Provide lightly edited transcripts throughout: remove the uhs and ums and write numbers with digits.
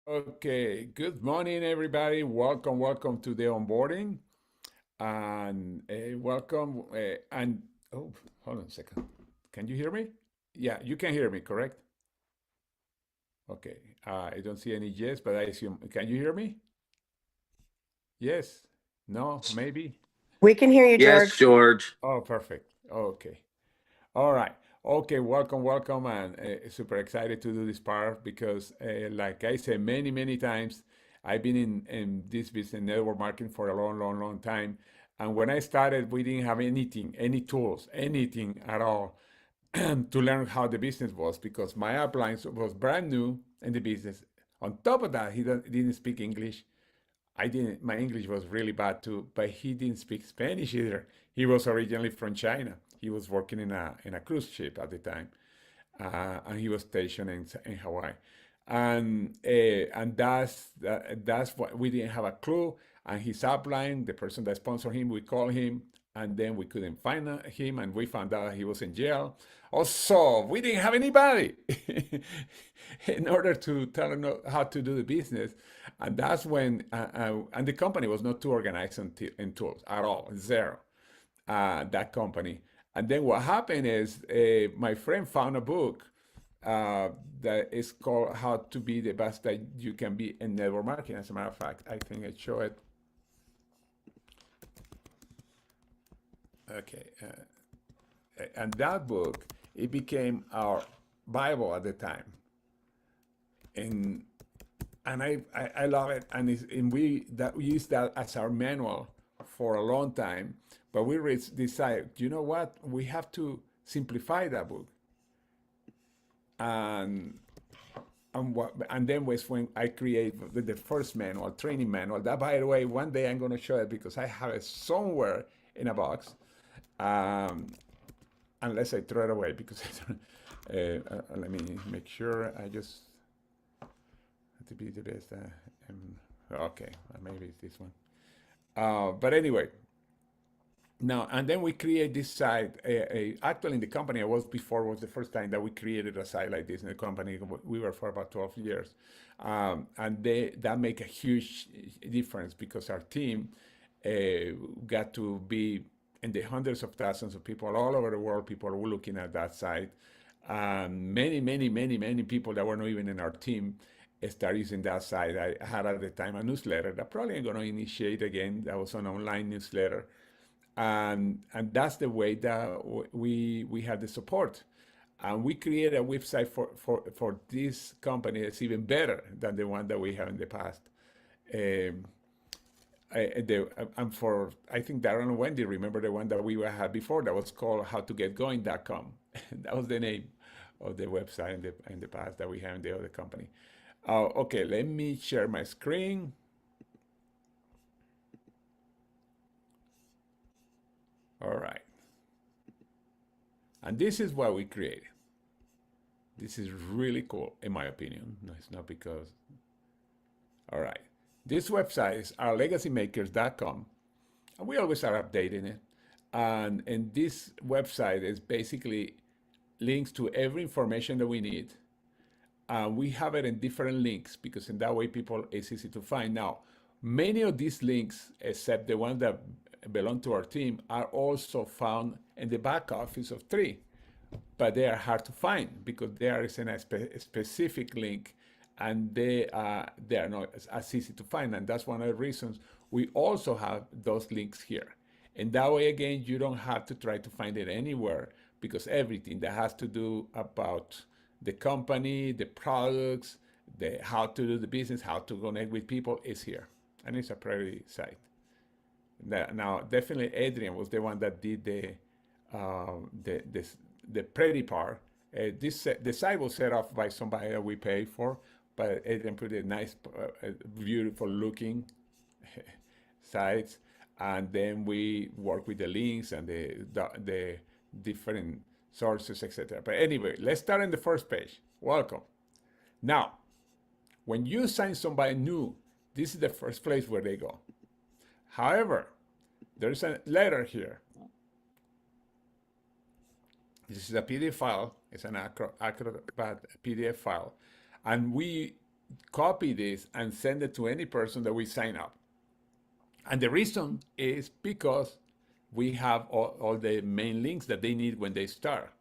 Okay, good morning, everybody. Welcome to the onboarding, and welcome. And oh, hold on a second. Can you hear me? Yeah, you can hear me, correct? Okay. I don't see any yes, but I assume. Can you hear me? Yes. No. Maybe. We can hear you, Yes, George. George. Oh, perfect. Okay. All right. Okay, welcome, and super excited to do this part because, like I said many times, I've been in this business, network marketing, for a long time. And when I started, we didn't have anything, any tools, anything at all to learn how the business was because my upline was brand new in the business. On top of that, he didn't speak English. I didn't. My English was really bad too, but he didn't speak Spanish either. He was originally from China. He was working in a cruise ship at the time, and he was stationed in Hawaii, and that's what we didn't have a clue. And his upline, the person that sponsored him, we called him, and then we couldn't find him, and we found out he was in jail. Also, we didn't have anybody in order to tell him how to do the business, and that's when and the company was not too organized in tools at all, zero. That company. And then what happened is my friend found a book that is called How to Be the Best That You Can Be in Network Marketing. As a matter of fact, I think I show it. Okay. And that book, it became our Bible at the time. And I love it. And we used that as our manual for a long time. But we decided, you know what? We have to simplify that book. And and then was when I created the first manual, training manual. That, by the way, one day I'm going to show it because I have it somewhere in a box, um, unless I throw it away because let me make sure. I just have to be the best. Okay, maybe it's this one. But anyway, now, and then we create this site. Actually, in the company I was before was the first time that we created a site like this in the company. We were for about 12 years. And that make a huge difference because our team got to be in the hundreds of thousands of people all over the world. People were looking at that site. Many people that were not even in our team started using that site. I had at the time a newsletter that probably I'm going to initiate again. That was an online newsletter, and that's the way that we have the support. And we created a website for this company that's even better than the one that we have in the past. Um, and for I think Darren and Wendy remember the one that we had before that was called howtogetgoing.com. That was the name of the website in the past that we had in the other company. Okay, let me share my screen. All right. And this is what we created. This is really cool, in my opinion. No, it's not because. All right. This website is ourlegacymakers.com. And we always are updating it. And this website is basically links to every information that we need. We have it in different links because in that way people it's easy to find. Now, many of these links, except the ones that belong to our team, are also found in the back office of Tree, but they are hard to find because there is a specific link, and they are not as easy to find, and that's one of the reasons we also have those links here. And that way, again, you don't have to try to find it anywhere because everything that has to do about the company, the products, the how to do the business, how to connect with people is here, and it's a pretty site. Now, definitely, Adrian was the one that did the the pretty part. The site was set up by somebody that we pay for, but Adrian put a nice, beautiful looking sites, and then we work with the links and the different sources, etc. But anyway, let's start on the first page. Welcome. Now, when you sign somebody new, this is the first place where they go. However, there's a letter here. This is a PDF file. It's an Acrobat PDF file. And we copy this and send it to any person that we sign up. And the reason is because we have all the main links that they need when they start.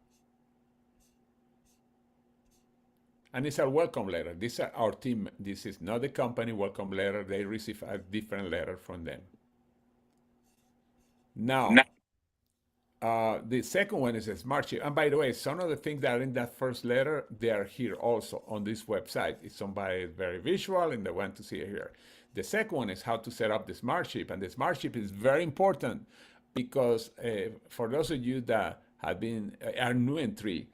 And it's a welcome letter. This is our team. This is not the company welcome letter. They receive a different letter from them. Now, the second one is a smart chip. And by the way, some of the things that are in that first letter, they are here also on this website. If somebody is very visual and they want to see it here. The second one is how to set up the smart chip. And the smart chip is very important because for those of you that have been are new entry,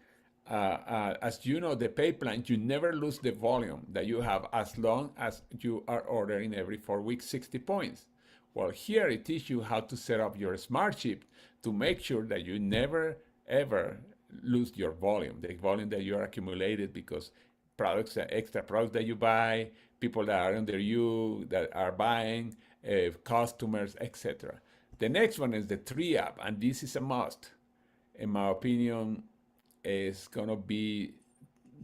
as you know, the pipeline, you never lose the volume that you have as long as you are ordering every 4 weeks 60 points. Well, here it teaches you how to set up your smart chip to make sure that you never ever lose your volume, the volume that you are accumulated because products, extra products that you buy, people that are under you that are buying, customers, etc. The next one is the 3 app, and this is a must. In my opinion, is going to be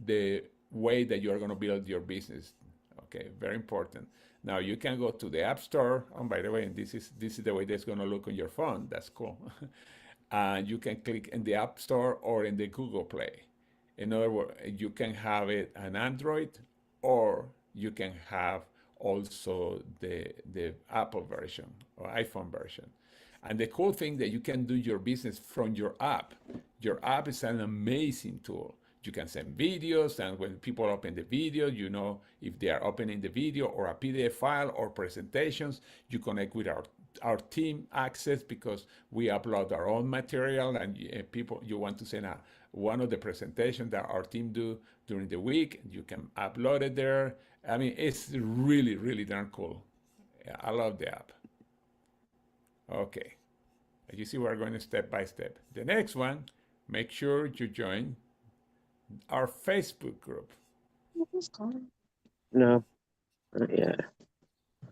the way that you are going to build your business. Okay, very important. Now you can go to the App Store. And by the way, this is the way that's going to look on your phone. That's cool. And you can click in the App Store or in the Google Play. In other words, you can have it on Android, or you can have also the Apple version or iPhone version. And the cool thing that you can do your business from your app. Your app is an amazing tool. You can send videos, and when people open the video, you know if they are opening the video or a PDF file or presentations. You connect with our team access because we upload our own material, and people, you want to send one of the presentations that our team do during the week, you can upload it there. I mean, it's really, really darn cool. I love the app. Okay, you see we're going step by step. The next one, make sure you join our Facebook group. No, not yet.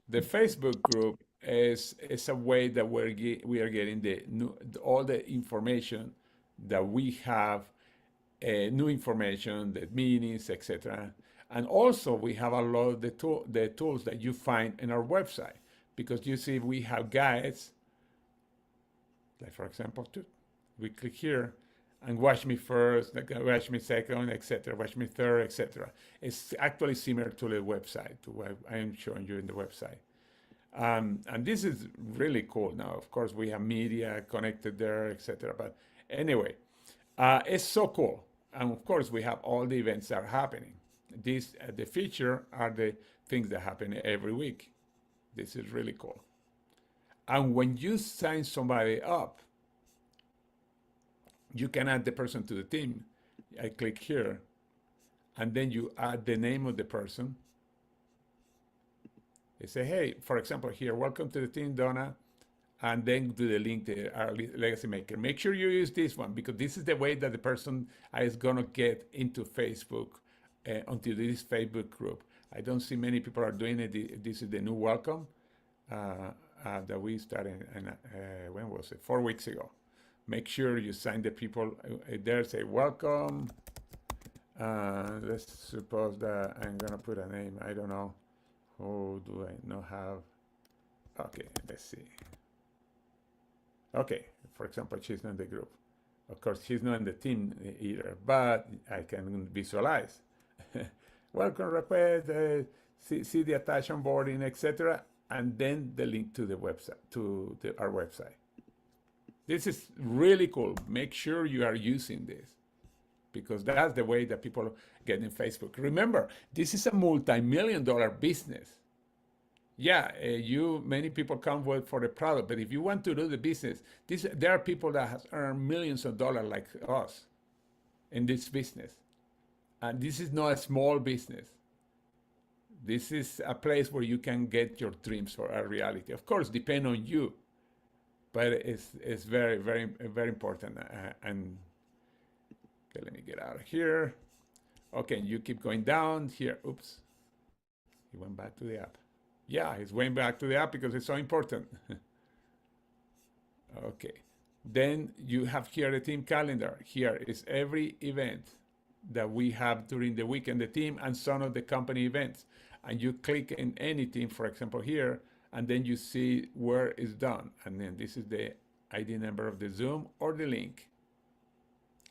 The Facebook group is a way that we are getting all the information that we have, new information, the meetings, etc. And also we have a lot of the tools that you find in our website, because you see we have guides. Like for example, we click here and watch me first, watch me second, etc., watch me third, etc. It's actually similar to the website, to what I am showing you in the website. And this is really cool. Now, of course, we have media connected there, etc. But anyway, it's so cool. And of course, we have all the events that are happening. The feature are the things that happen every week. This is really cool. And when you sign somebody up, you can add the person to the team. I click here, and then you add the name of the person. They say, hey, for example, here, welcome to the team, Donna, and then do the link to our legacy maker. Make sure you use this one, because this is the way that the person is going to get into Facebook, onto this Facebook group. I don't see many people are doing it. This is the new welcome that we started, when was it? 4 weeks ago. Make sure you sign the people there, say welcome. Let's suppose that I'm going to put a name. I don't know. Who do I not have? Okay, let's see. Okay, for example, she's not in the group. Of course, she's not in the team either, but I can visualize. Welcome request, see the attached onboarding, etc. And then the link to the website, to our website. This is really cool. Make sure you are using this, because that's the way that people get in Facebook. Remember, this is a multi-million-dollar business. Yeah, many people come for the product, but if you want to do the business, there are people that have earned millions of dollars like us in this business. And this is not a small business. This is a place where you can get your dreams for a reality. Of course, depend on you, but it's very, very, very important. And okay, let me get out of here. Okay, you keep going down here. Oops, he went back to the app. Yeah, he's going back to the app because it's so important. Okay, then you have here the team calendar. Here is every event. that we have during the week in the team and some of the company events. And you click in anything, for example, here, and then you see where it's done. And then this is the ID number of the Zoom or the link.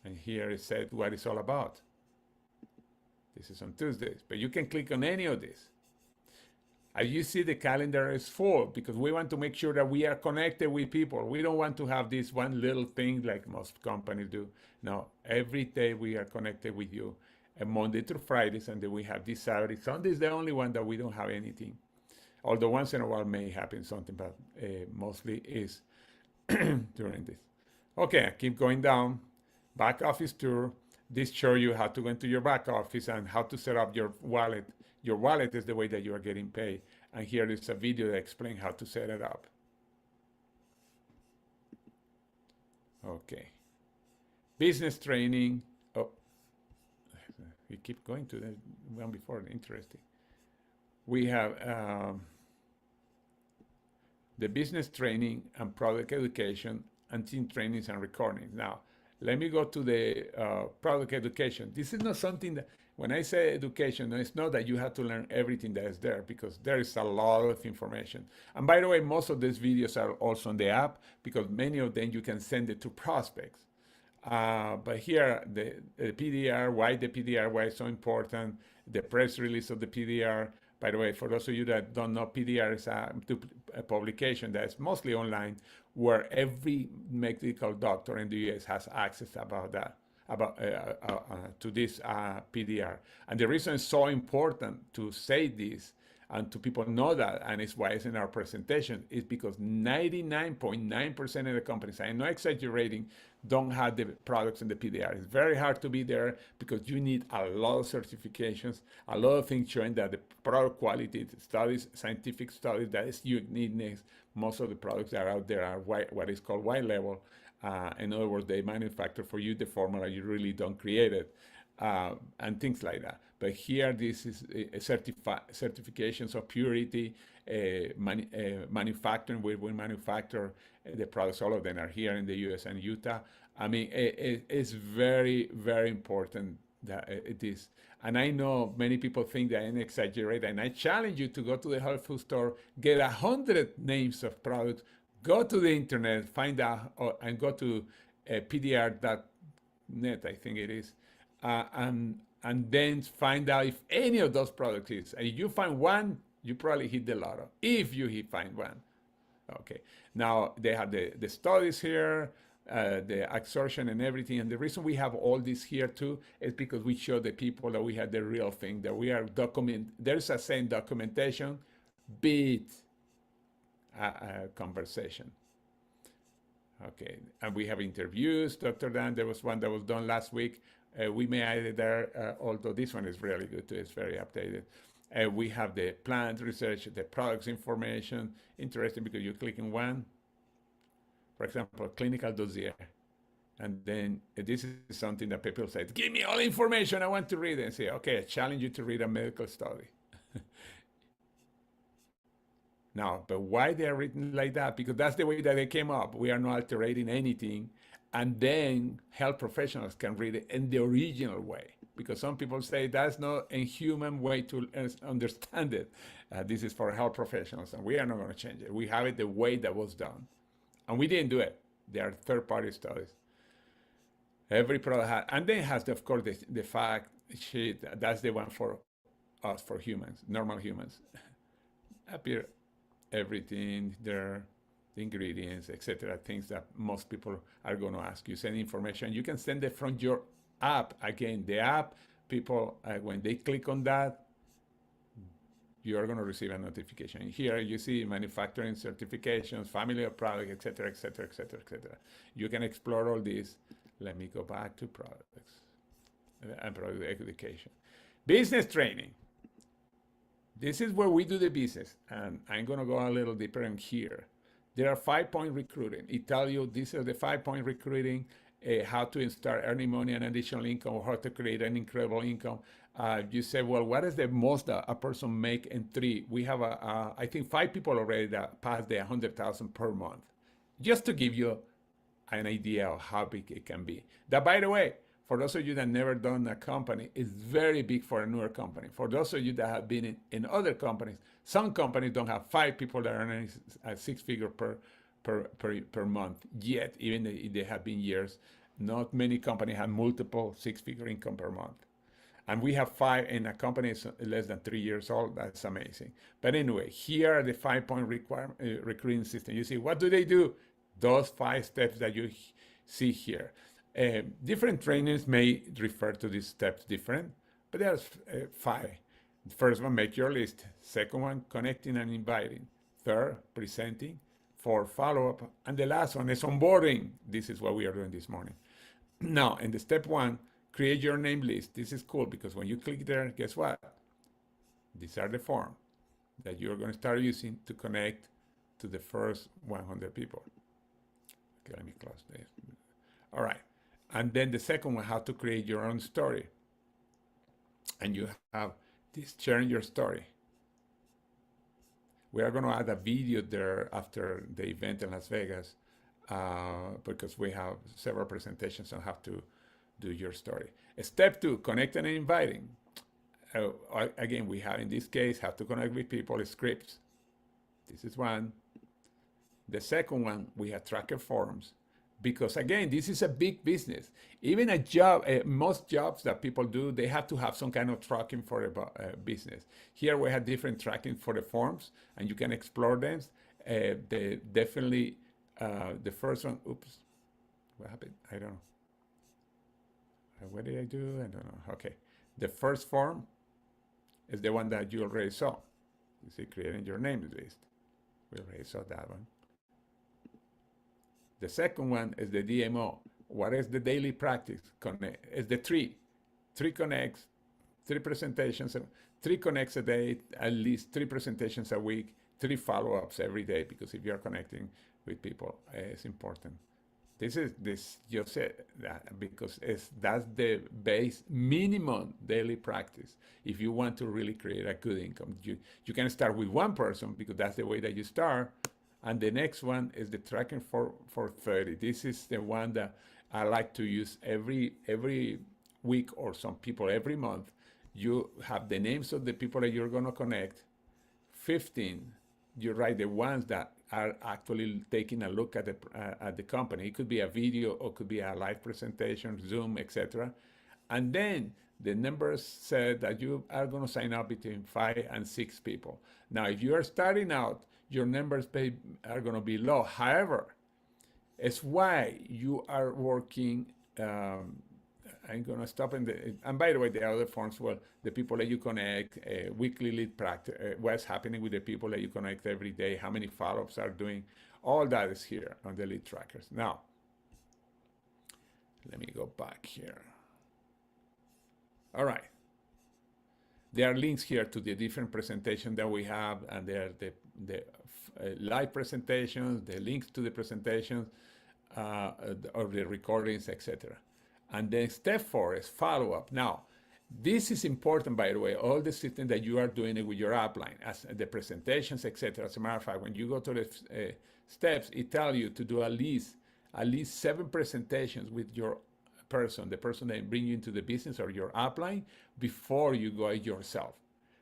And here it said what it's all about. This is on Tuesdays, but you can click on any of this. As you see, the calendar is full because we want to make sure that we are connected with people. We don't want to have this one little thing like most companies do. No, every day we are connected with you, and Monday through Fridays, and then we have this Saturday. Sunday is the only one that we don't have anything. Although once in a while may happen something, but mostly is during this. Okay, I keep going down. Back office tour. This shows you how to go into your back office and how to set up your wallet. Your wallet is the way that you are getting paid. And here is a video that explains how to set it up. Okay. Business training. Oh, we keep going to the one before. Interesting. We have the business training and product education and team trainings and recordings. Now, let me go to the product education. This is not something that, when I say education, it's not that you have to learn everything that is there, because there is a lot of information. And by the way, most of these videos are also on the app, because many of them you can send it to prospects. But here, the PDR, why the PDR, why it's so important, the press release of the PDR. By the way, for those of you that don't know, PDR is a publication that's mostly online, where every medical doctor in the US has access about that, to this PDR. And the reason it's so important to say this and to people know that, and it's why it's in our presentation, is because 99.9% of the companies, I'm not exaggerating, don't have the products in the PDR. It's very hard to be there because you need a lot of certifications, a lot of things showing that the product quality studies, scientific studies, that is uniqueness. Most of the products that are out there are what is called white label. In other words, they manufacture for you the formula, you really don't create it, and things like that. But here, this is certifications of purity, manufacturing. We manufacture the products. All of them are here in the US and Utah. I mean, it's very, very important that it is. And I know many people think that I exaggerate, and I challenge you to go to the health food store, get 100 names of products, go to the internet, find out, and go to pdr.net, I think it is, and then find out if any of those products is. And if you find one, you probably hit the lotto, if you find one. Okay, now they have the studies here, the absorption and everything. And the reason we have all this here too is because we show the people that we have the real thing, that we are there's a saying, documentation beat conversation. Okay, and we have interviews. Dr. Dan, there was one that was done last week. We may add it there, although this one is really good too. It's very updated. We have the plant research, the products information. Interesting because you click in one, for example, clinical dossier. And then this is something that people say, give me all the information I want to read. And say, okay, I challenge you to read a medical study. Now, but why they are written like that? Because that's the way that they came up. We are not altering anything. And then health professionals can read it in the original way. Because some people say that's not a human way to understand it. This is for health professionals, and we are not going to change it. We have it the way that was done. And we didn't do it. They are third-party studies. Every product has, and then has, of course, the fact sheet. That's the one for us, for humans, normal humans. Appear everything there, the ingredients, etc. Things that most people are going to ask you. Send information. You can send it from your app. Again, the app, people, when they click on that, you are going to receive a notification. Here you see manufacturing certifications, family of product, etc., etc., etc., etc. You can explore all this. Let me go back to products and product education. Business training. This is where we do the business, and I'm going to go a little deeper in here. There are 5-point recruiting. It tells you these are the 5-point recruiting, how to start earning money and additional income, or how to create an incredible income. You say, well, what is the most a person make in 3? We have, I think, 5 people already that passed the 100,000 per month. Just to give you an idea of how big it can be. That, by the way, For those of you that never done a company, it's very big for a newer company. For those of you that have been in other companies, some companies don't have 5 people that are earning a 6-figure per month yet, even if they have been years. Not many companies have multiple 6-figure income per month. And we have 5 in a company is less than 3 years old. That's amazing. But anyway, here are the 5-point recruiting system. You see, what do they do? Those 5 steps that you see here. Different trainings may refer to these steps different, but there's 5. The first one, make your list. Second one, connecting and inviting. Third, presenting. 4, follow-up. And the last one is onboarding. This is what we are doing this morning. Now, in the step 1, create your name list. This is cool because when you click there, guess what? These are the forms that you're going to start using to connect to the first 100 people. Okay, let me close this. All right. And then the second one, how to create your own story. And you have this sharing your story. We are going to add a video there after the event in Las Vegas because we have several presentations on how to do your story. Step 2, connecting and inviting. Again, we have in this case, how to connect with people, scripts. This is one. The second one, we have tracker forms. Because again, this is a big business. Even a job, most jobs that people do, they have to have some kind of tracking for a business. Here we have different tracking for the forms, and you can explore them. Definitely, the first one, oops, what happened? I don't know. What did I do? I don't know. Okay. The first form is the one that you already saw. You see, creating your name list. We already saw that one. The second one is the DMO. What is the daily practice? It's the 3 connects, 3 presentations, 3 connects a day, at least 3 presentations a week, 3 follow-ups every day, because if you're connecting with people, it's important. You said that because that's the base minimum daily practice. If you want to really create a good income, you can start with 1 person because that's the way that you start. And the next one is the tracking for 30. This is the one that I like to use every week, or some people every month. You have the names of the people that you're going to connect. 15, you write the ones that are actually taking a look at the company. It could be a video or could be a live presentation, Zoom, etc. And then the numbers said that you are going to sign up between 5 and 6 people. Now, if you are starting out, your numbers are going to be low. However, it's why you are working. I'm going to stop and by the way, the other forms, well, the people that you connect, weekly lead practice, what's happening with the people that you connect every day, how many follow-ups are doing, all that is here on the lead trackers. Now, let me go back here. All right. There are links here to the different presentations that we have, and there are the live presentations, the links to the presentations, or the recordings, etc. And then step 4 is follow-up. Now, this is important, by the way, all the systems that you are doing it with your upline, as the presentations, etc. As a matter of fact, when you go to the steps, it tells you to do at least 7 presentations with your person, the person that brings you into the business or your upline, before you go yourself.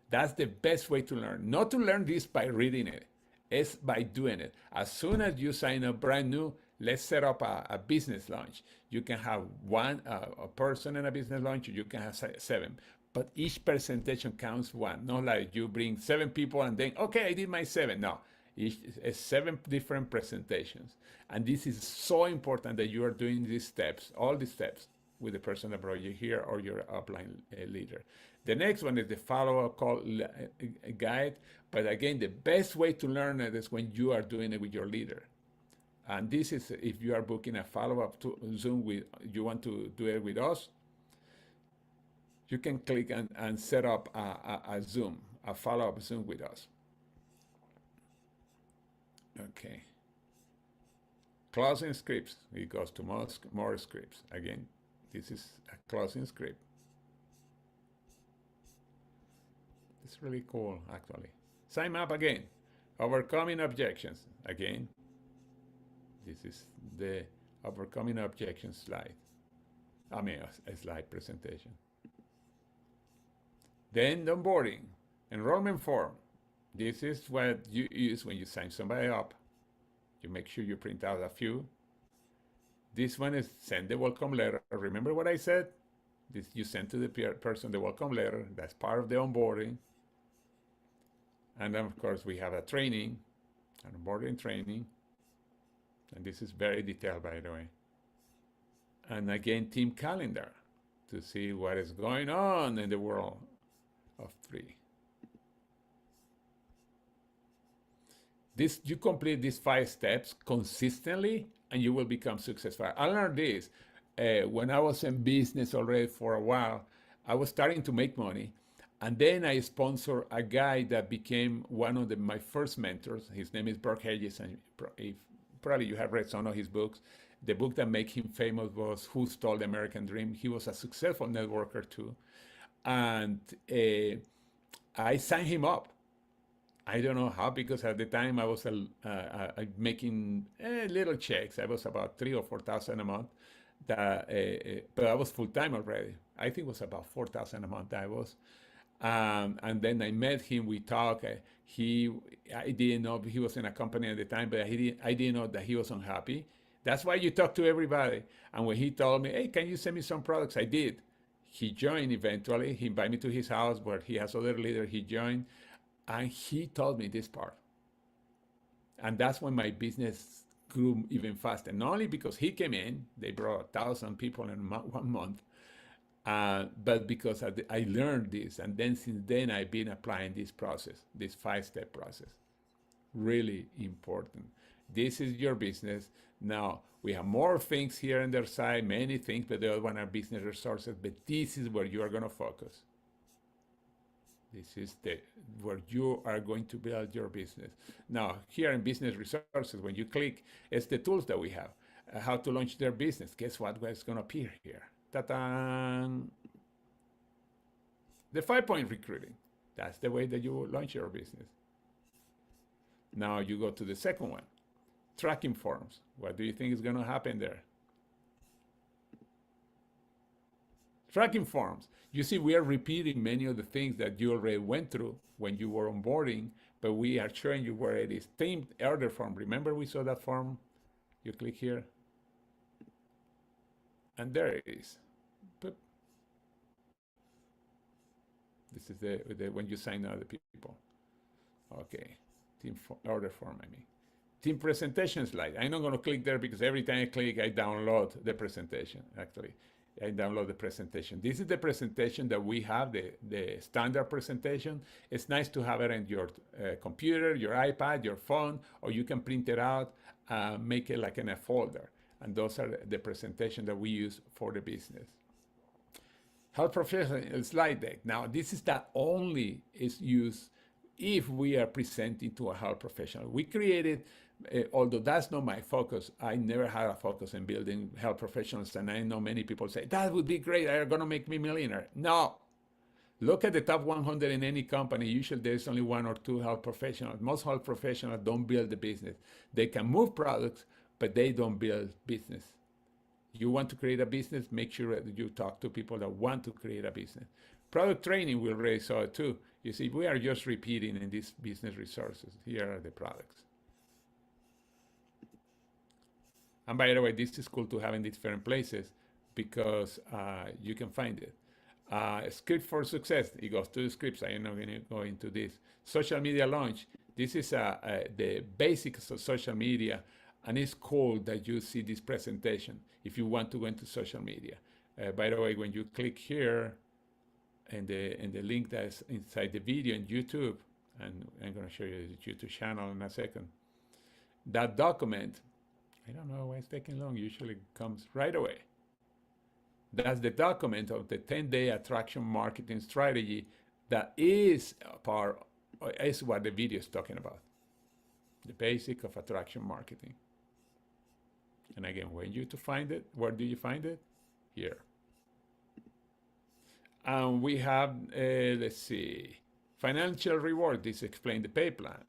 That's the best way to learn. Not to learn this by reading it, it's by doing it. As soon as you sign up brand new, let's set up a business launch. You can have a person in a business launch, you can have 7. But each presentation counts 1. Not like you bring 7 people and then, okay, I did my 7. No, it's 7 different presentations. And this is so important that you are doing these steps, all these steps, with the person that brought you here or your upline leader. The next one is the follow-up call guide. But again, the best way to learn it is when you are doing it with your leader. And this is if you are booking a follow-up to Zoom you want to do it with us, you can click and set up a Zoom, a follow-up Zoom with us. Okay. Closing scripts. It goes to more scripts. Again, this is a closing script. It's really cool, actually. Sign up again. Overcoming objections. Again, this is the overcoming objections slide. I mean, a slide presentation. Then the onboarding, enrollment form. This is what you use when you sign somebody up. You make sure you print out a few. This one is send the welcome letter. Remember what I said? This you send to the person the welcome letter. That's part of the onboarding. And then of course we have a training, an onboarding training. And this is very detailed, by the way. And again, team calendar to see what is going on in the world of 3. This, you complete these 5 steps consistently and you will become successful. I learned this when I was in business already for a while. I was starting to make money, and then I sponsored a guy that became one of my first mentors. His name is Burke Hedges, and probably you have read some of his books. The book that made him famous was Who Stole the American Dream. He was a successful networker too. And I signed him up. I don't know how, because at the time I was making little checks. I was about 3,000 or 4,000 a month. But I was full time already. I think it was about 4,000 a month I was. And then I met him. We talked. I didn't know he was in a company at the time, but I didn't know that he was unhappy. That's why you talk to everybody. And when he told me, "Hey, can you send me some products?" I did. He joined eventually. He invited me to his house where he has other leaders. He joined. And he told me this part. And that's when my business grew even faster. Not only because he came in, they brought 1,000 people in 1 month, but because I learned this. And then since then, I've been applying this process, this 5-step process. Really important. This is your business. Now, we have more things here on their side, many things, but the other one are business resources. But this is where you are going to focus. This is where you are going to build your business. Now, here in business resources, when you click, it's the tools that we have. How to launch their business. Guess what? What's going to appear here? Ta-da! The 5-point recruiting. That's the way that you launch your business. Now you go to the second one. Tracking forms. What do you think is going to happen there? Tracking forms. You see, we are repeating many of the things that you already went through when you were onboarding, but we are showing you where it is. Themed order form. Remember we saw that form? You click here. And there it is. Boop. This is the when you sign other people. Okay. Team order form, I mean. Team presentation slide. I'm not going to click there because every time I click, I download the presentation, actually. I download the presentation. This is the presentation that we have, the standard presentation. It's nice to have it on your computer, your iPad, your phone, or you can print it out, make it like in a folder. And those are the presentation that we use for the business. Health professional slide deck. Now, this is that only is used if we are presenting to a health professional. We created, although that's not my focus, I never had a focus in building health professionals, and I know many people say, that would be great, they're gonna make me millionaire. No, look at the top 100 in any company. Usually there's only 1 or 2 health professionals. Most health professionals don't build the business. They can move products, but they don't build business. You want to create a business, make sure that you talk to people that want to create a business. Product training, we already saw it too. You see, we are just repeating in these business resources. Here are the products. And by the way, this is cool to have in different places because you can find it. Script for success, it goes to the scripts. I am not going to go into this. Social media launch. This is the basics of social media, and it's cool that you see this presentation if you want to go into social media. By the way, when you click here, and the link that's inside the video in YouTube, and I'm going to show you the YouTube channel in a second. That document, I don't know why it's taking long, usually comes right away. That's the document of the 10-day attraction marketing strategy that is what the video is talking about. The basic of attraction marketing. And again, when you to find it, where do you find it? Here. And we have, let's see, financial reward. This explains the pay plan.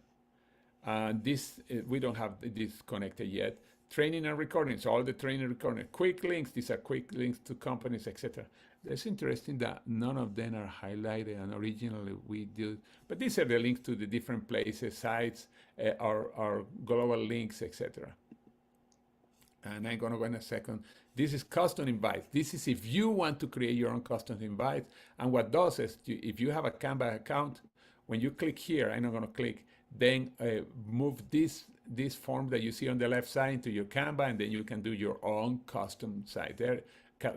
This we don't have this connected yet. training and recording. So all the training recording, quick links. These are quick links to companies, etc. It's interesting that none of them are highlighted, and originally we do. But these are the links to the different places, sites, our global links, etc. And I'm going to go in a second. This is custom invites. This is if you want to create your own custom invites. And what does is, if you have a Canva account, when you click here, I'm not going to click, then move this form that you see on the left side into your Canva, and then you can do your own custom site there,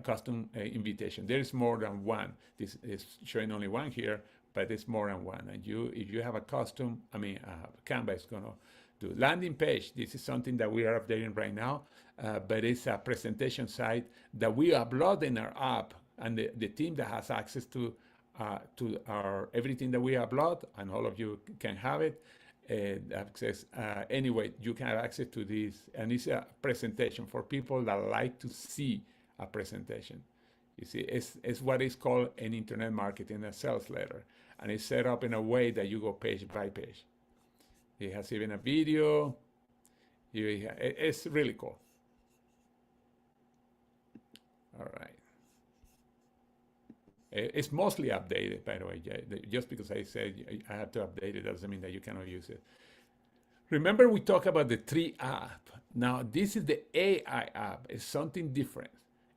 custom invitation. There is more than one. This is showing only one here, but it's more than one. And if you have a custom, Canva is going to do landing page. This is something that we are updating right now, but it's a presentation site that we upload in our app, and the team that has access to our everything that we upload, and all of you can have it. Access anyway, you can have access to this, and it's a presentation for people that like to see a presentation. You see, it's what is called an internet marketing, a sales letter, and it's set up in a way that you go page by page. It has even a video. It's really cool. All right. It's mostly updated, by the way. Just because I said I have to update it doesn't mean that you cannot use it. Remember, we talked about the 3 app. Now, this is the AI app. It's something different.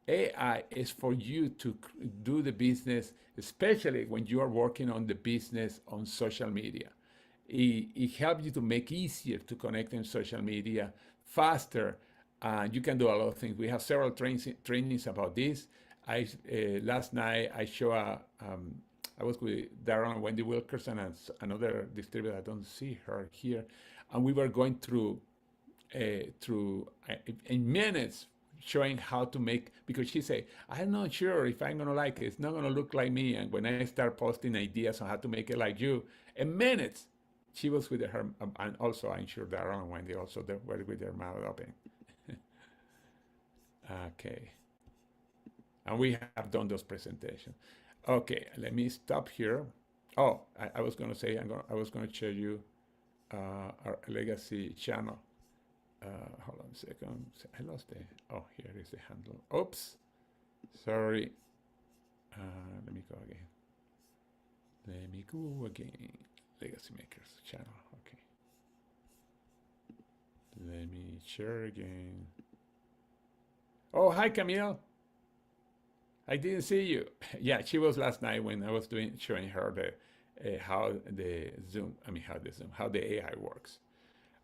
AI is for you to do the business, especially when you are working on the business on social media. It helps you to make easier to connect in social media, faster, and you can do a lot of things. We have several trainings about this. Last night I I was with Darren and Wendy Wilkerson and another distributor. I don't see her here, and we were going through in minutes showing how to make, because she said, I'm not sure if I'm gonna like it. It's not gonna look like me. And when I start posting ideas on how to make it like you, in minutes, she was with her, and also I'm sure Darren and Wendy also they were with their mouth open. Okay. And we have done those presentations. Okay, let me stop here. Oh, I was going to say, I was going to show you our legacy channel. Hold on a second. I lost it. Oh, here is the handle. Oops. Sorry. Let me go again. Let me go again. Legacy Makers channel. Okay. Let me share again. Oh, hi, Camille. I didn't see you. Yeah, she was last night when I was showing her how the AI works.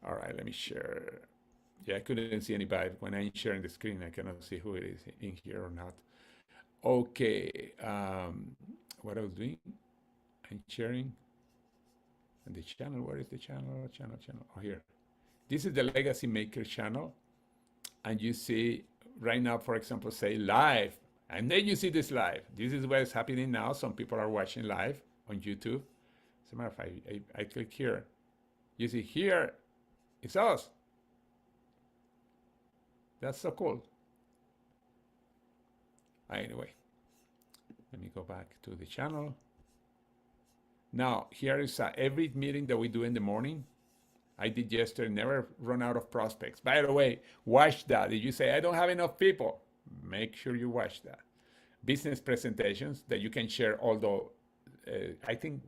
All right, let me share. Yeah, I couldn't see anybody. When I'm sharing the screen, I cannot see who it is in here or not. Okay, what I was doing, I'm sharing. And the channel, where is the channel? Channel. Oh, here. This is the Legacy Maker channel. And you see right now, for example, say live. And then you see this live. This is what's happening now. Some people are watching live on YouTube. As a matter of fact, I click here. You see here, it's us. That's so cool. Anyway, let me go back to the channel. Now, here is every meeting that we do in the morning. I did yesterday, never run out of prospects. By the way, watch that. If you say, I don't have enough people, make sure you watch that. Business presentations that you can share, although I think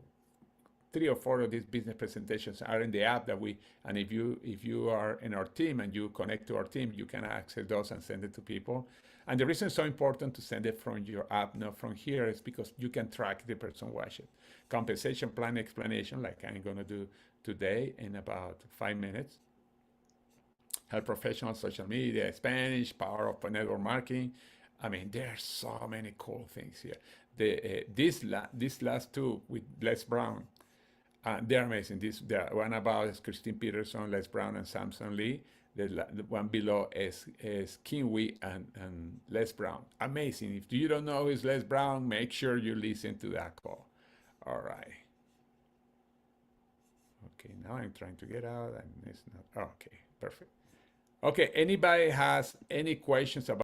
3 or 4 of these business presentations are in the app that and if you are in our team and you connect to our team, you can access those and send it to people. And the reason it's so important to send it from your app, not from here, is because you can track the person watch it. Compensation plan explanation, like I'm going to do today in about 5 minutes. Help professional social media, Spanish, power of network marketing. I mean, there are so many cool things here. These last 2 with Les Brown, they're amazing. The one about Christine Peterson, Les Brown, and Samson Lee. The one below is Kinwi and Les Brown. Amazing. If you don't know who's Les Brown, make sure you listen to that call. All right. Okay, now I'm trying to get out, and it's not. Okay, perfect. Okay, anybody has any questions about